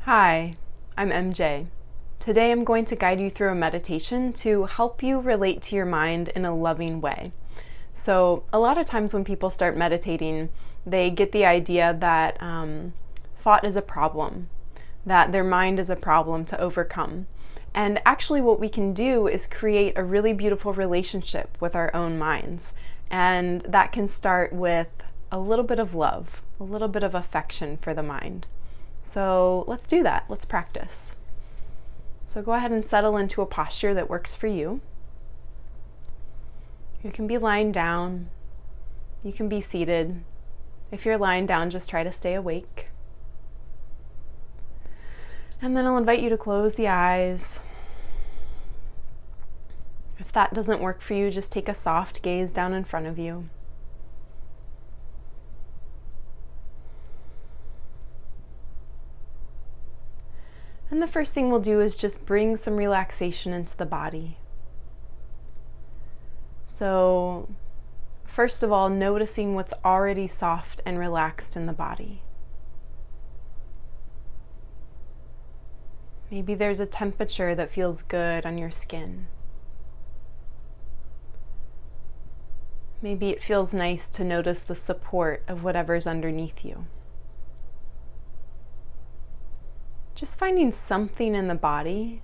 Hi, I'm MJ. Today I'm going to guide you through a meditation to help you relate to your mind in a loving way. So a lot of times when people start meditating, they get the idea that thought is a problem, that their mind is a problem to overcome. And actually what we can do is create a really beautiful relationship with our own minds. And that can start with a little bit of love, a little bit of affection for the mind. So let's do that. Let's practice. So go ahead and settle into a posture that works for you. You can be lying down. You can be seated. If you're lying down, just try to stay awake. And then I'll invite you to close the eyes. If that doesn't work for you, just take a soft gaze down in front of you. And the first thing we'll do is just bring some relaxation into the body. So, first of all, noticing what's already soft and relaxed in the body. Maybe there's a temperature that feels good on your skin. Maybe it feels nice to notice the support of whatever's underneath you. Just finding something in the body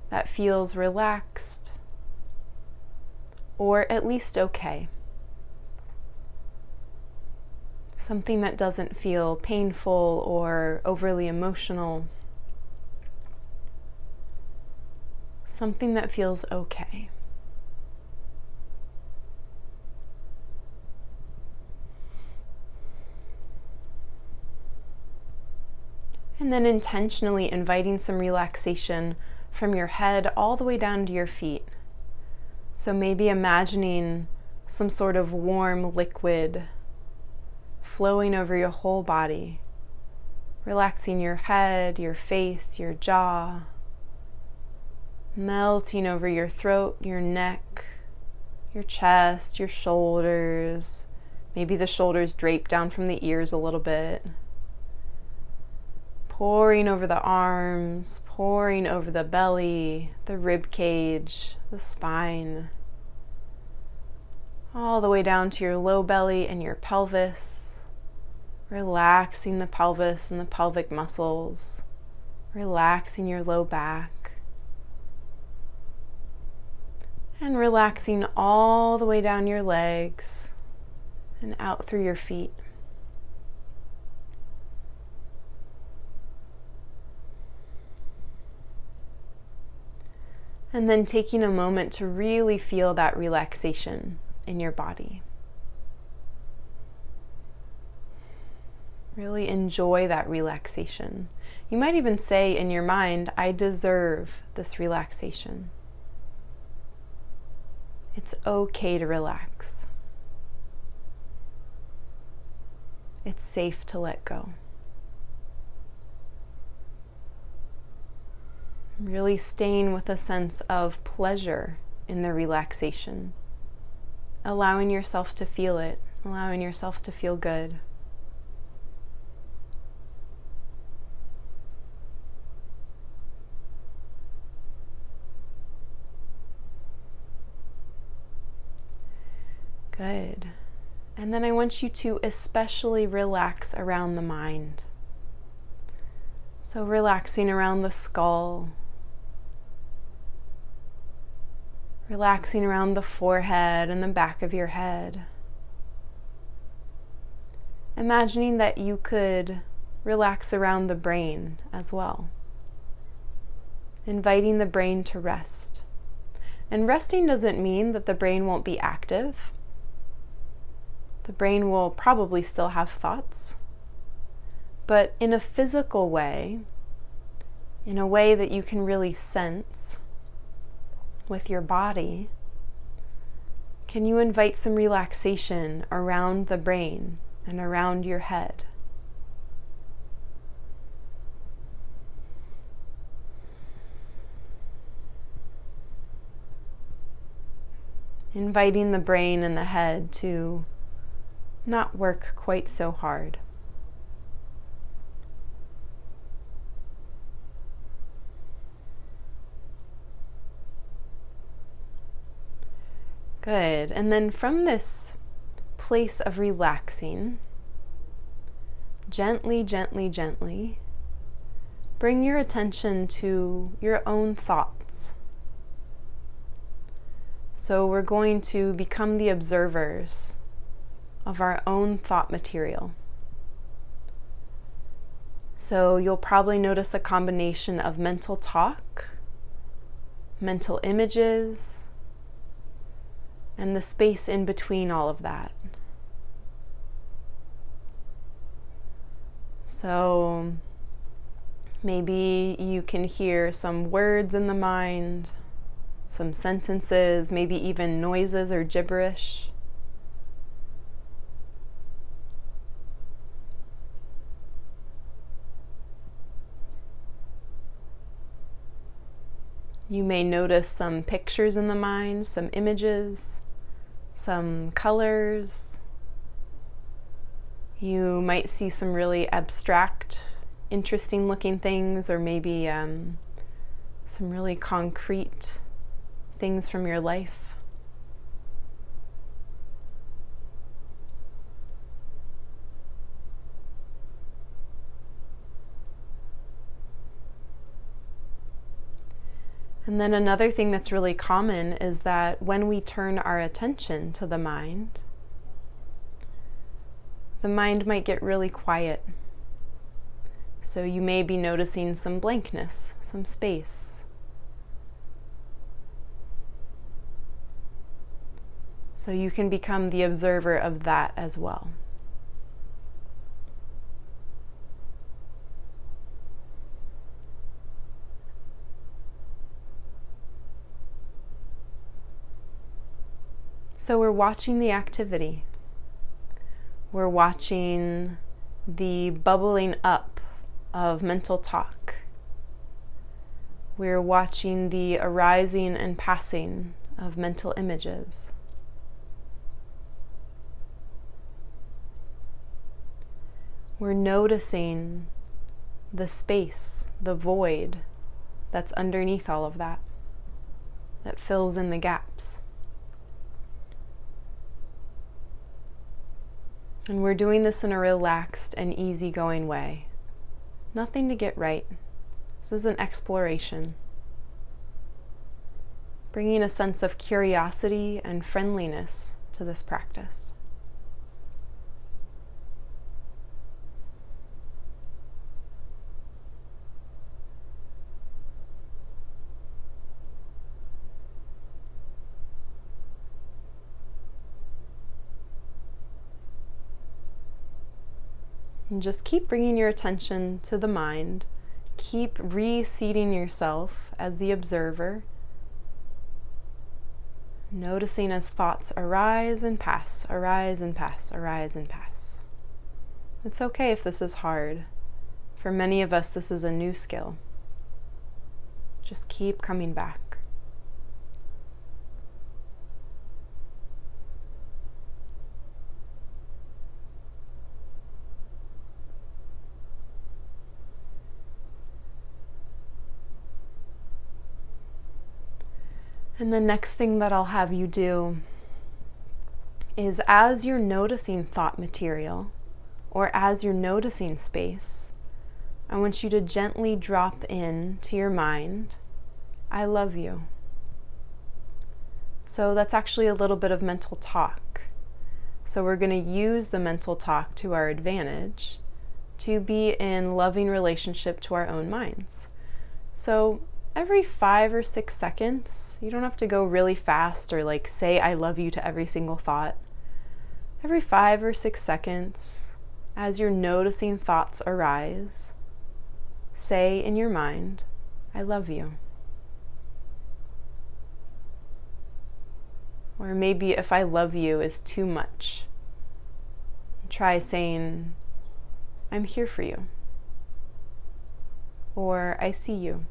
that feels relaxed or at least okay. Something that doesn't feel painful or overly emotional. Something that feels okay. And then intentionally inviting some relaxation from your head all the way down to your feet. So maybe imagining some sort of warm liquid flowing over your whole body, relaxing your head, your face, your jaw, melting over your throat, your neck, your chest, your shoulders. Maybe the shoulders drape down from the ears a little bit. Pouring over the arms, pouring over the belly, the rib cage, the spine, all the way down to your low belly and your pelvis, relaxing the pelvis and the pelvic muscles, relaxing your low back, and relaxing all the way down your legs and out through your feet. And then taking a moment to really feel that relaxation in your body. Really enjoy that relaxation. You might even say in your mind, I deserve this relaxation. It's okay to relax. It's safe to let go. Really staying with a sense of pleasure in the relaxation. Allowing yourself to feel it, allowing yourself to feel good. Good. And then I want you to especially relax around the mind. So relaxing around the skull, relaxing around the forehead and the back of your head. Imagining that you could relax around the brain as well. Inviting the brain to rest. And resting doesn't mean that the brain won't be active. The brain will probably still have thoughts, but in a physical way, in a way that you can really sense with your body, can you invite some relaxation around the brain and around your head? Inviting the brain and the head to not work quite so hard. Good. And then from this place of relaxing, gently, gently, gently, bring your attention to your own thoughts. So we're going to become the observers of our own thought material. So you'll probably notice a combination of mental talk, mental images, and the space in between all of that. So maybe you can hear some words in the mind, some sentences, maybe even noises or gibberish. You may notice some pictures in the mind, some images, some colors. You might see some really abstract, interesting looking things, or maybe some really concrete things from your life. And then another thing that's really common is that when we turn our attention to the mind might get really quiet. So you may be noticing some blankness, some space. So you can become the observer of that as well. So we're watching the activity. We're watching the bubbling up of mental talk. We're watching the arising and passing of mental images. We're noticing the space, the void that's underneath all of that, that fills in the gaps. And we're doing this in a relaxed and easygoing way. Nothing to get right. This is an exploration. Bringing a sense of curiosity and friendliness to this practice. And just keep bringing your attention to the mind. Keep reseating yourself as the observer, noticing as thoughts arise and pass, arise and pass, arise and pass. It's okay if this is hard. For many of us, this is a new skill. Just keep coming back. And the next thing that I'll have you do is, as you're noticing thought material, or as you're noticing space, I want you to gently drop in to your mind, I love you. So that's actually a little bit of mental talk. So we're going to use the mental talk to our advantage to be in loving relationship to our own minds. So every 5 or 6 seconds, you don't have to go really fast or like say I love you to every single thought. Every 5 or 6 seconds, as you're noticing thoughts arise, say in your mind, I love you. Or maybe if I love you is too much, try saying, I'm here for you. Or I see you.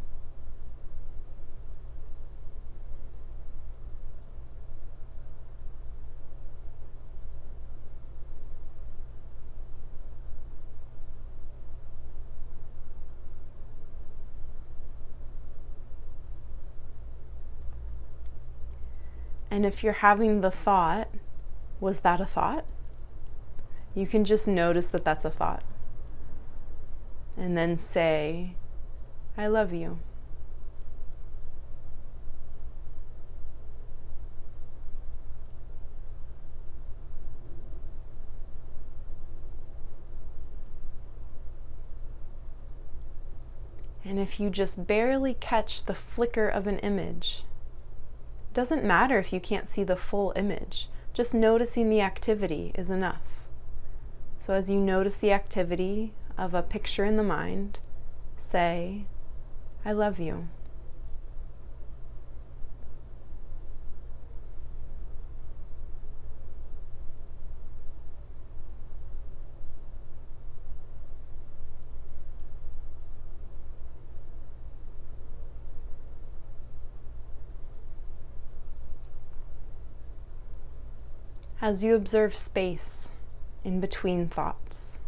And if you're having the thought, was that a thought? You can just notice that that's a thought. And then say, I love you. And if you just barely catch the flicker of an image, it doesn't matter if you can't see the full image. Just noticing the activity is enough. So as you notice the activity of a picture in the mind, say, I love you. As you observe space in between thoughts,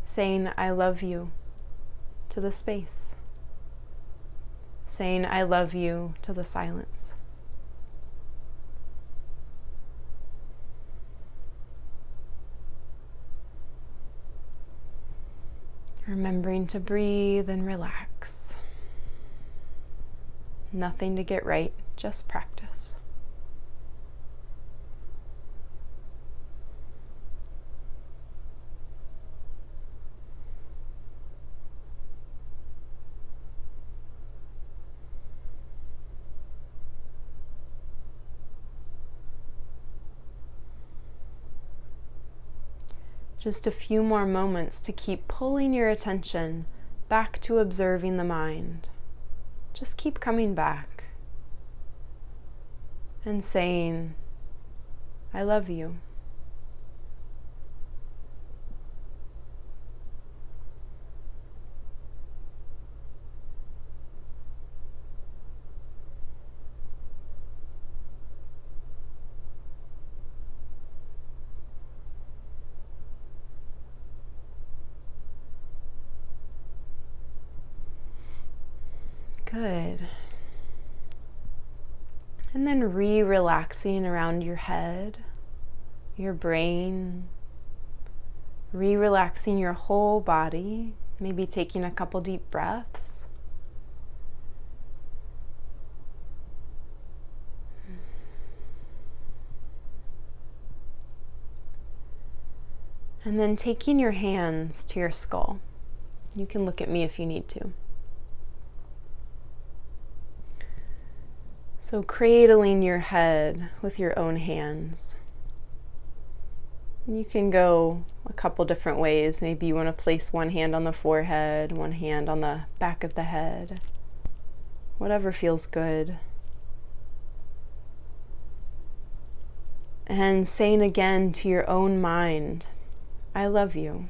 saying, I love you to the space, saying, I love you to the silence. Remembering to breathe and relax. Nothing to get right, just practice. Just a few more moments to keep pulling your attention back to observing the mind. Just keep coming back and saying, I love you. Good. And then re-relaxing around your head, your brain, re-relaxing your whole body, maybe taking a couple deep breaths. And then taking your hands to your skull. You can look at me if you need to. So cradling your head with your own hands. You can go a couple different ways. Maybe you want to place one hand on the forehead, one hand on the back of the head. Whatever feels good. And saying again to your own mind, I love you.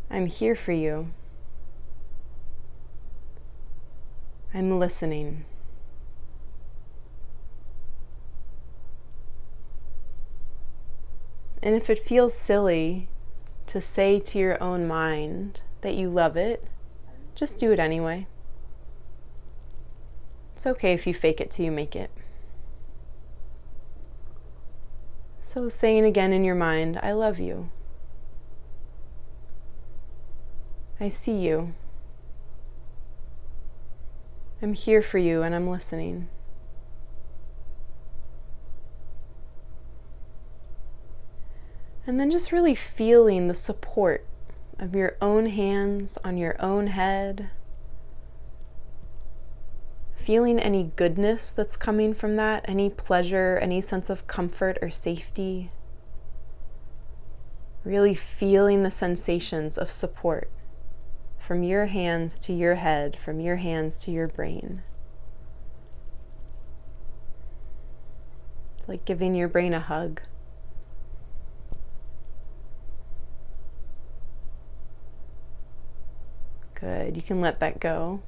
I'm here for you. I'm listening. And if it feels silly to say to your own mind that you love it, just do it anyway. It's okay if you fake it till you make it. So saying again in your mind, I love you. I see you. I'm here for you and I'm listening. And then just really feeling the support of your own hands on your own head. Feeling any goodness that's coming from that, any pleasure, any sense of comfort or safety. Really feeling the sensations of support. From your hands to your head, from your hands to your brain. It's like giving your brain a hug. Good, you can let that go.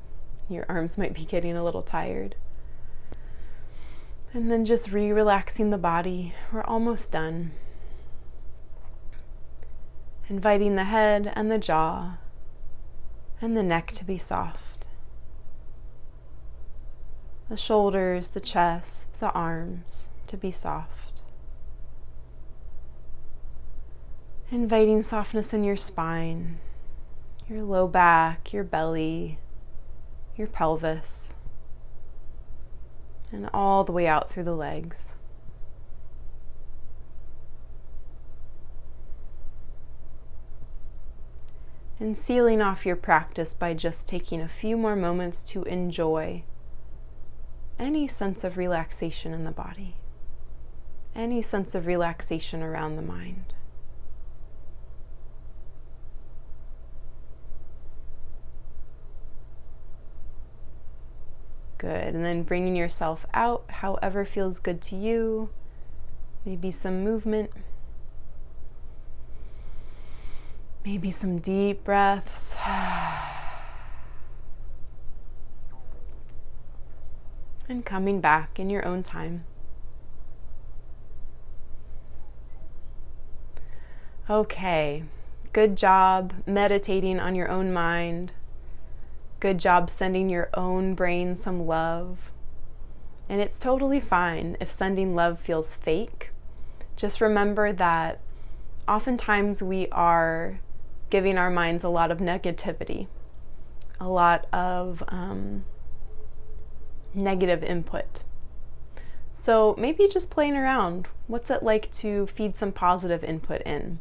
Your arms might be getting a little tired. And then just re-relaxing the body. We're almost done. Inviting the head and the jaw and the neck to be soft. The shoulders, the chest, the arms to be soft. Inviting softness in your spine, your low back, your belly, your pelvis, and all the way out through the legs. And sealing off your practice by just taking a few more moments to enjoy any sense of relaxation in the body, any sense of relaxation around the mind. Good, and then bringing yourself out however feels good to you, maybe some movement, maybe some deep breaths. And coming back in your own time. Okay, good job meditating on your own mind. Good job sending your own brain some love. And it's totally fine if sending love feels fake. Just remember that oftentimes we are giving our minds a lot of negativity, a lot of negative input. So maybe just playing around. What's it like to feed some positive input in?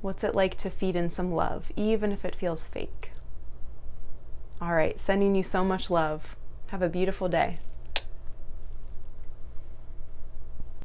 What's it like to feed in some love, even if it feels fake? All right, sending you so much love. Have a beautiful day.